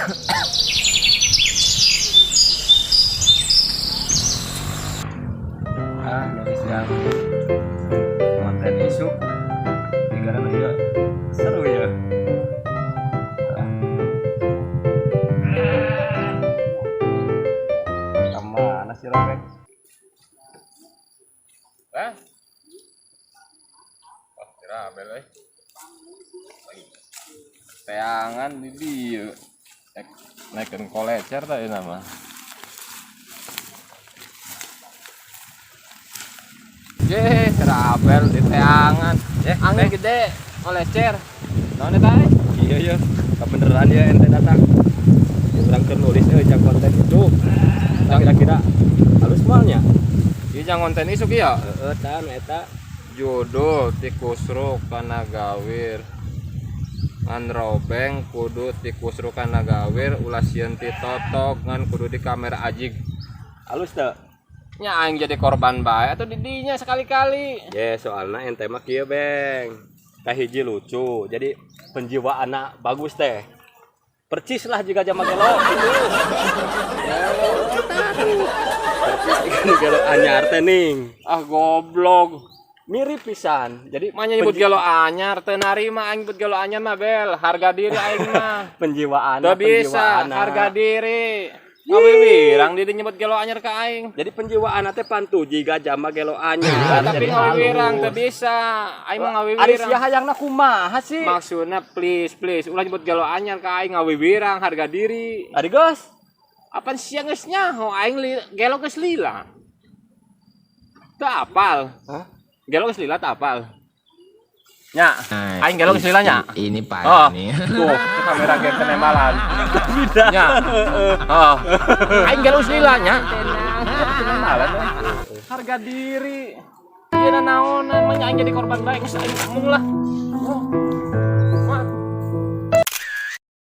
Nulis yang konten isu negara ya seru ya. Kemana sih Robek? Rabel teangan di dia naikin kolecer tadi nama rabel di teangan angin gede kolecer nonton tadi iya kebeneran ya ente datang orang nulis yang konten itu yang kira-kira halus malnya iya yang konten isu ya eta jodoh tikusru kana gawir ngan robeng kudu tikusru kana gawir ulah sieun ti totok ngan kudu di kamera ajig halus teu nya aing jadi korban bae atau didinya sekali-kali soalna ente mah kieu beng kahiji lucu jadi penjiwaanna bagus teh percis lah jika jama gelo percis jika gelo anyar teh ning goblok mirip pisan jadi manya nyebut gelo anyar teu narima aing nyebut gelo anyar mah bel harga diri aing mah penjiwaan teu bisa harga diri ngawiwirang di nyebut gelo anyar ka aing jadi penjiwaan teh pantuji gajah mah gelo anyar tapi ngawiwirang teu bisa aing mah ngawiwirang ari sia hayangna kumaha sih maksudna please ulah nyebut gelo anyar ka aing ngawiwirang harga diri ari geus apaan sia geus nyaho aing gelo geus lila teu apal gelo geus lila teu apal nya aing gelo geus lila nya ini parah nih tuh kamera game penembalan nya aing gelo geus lila nya penembalan harga diri ieu naon namanya aing jadi korban bae geus aing ngomong lah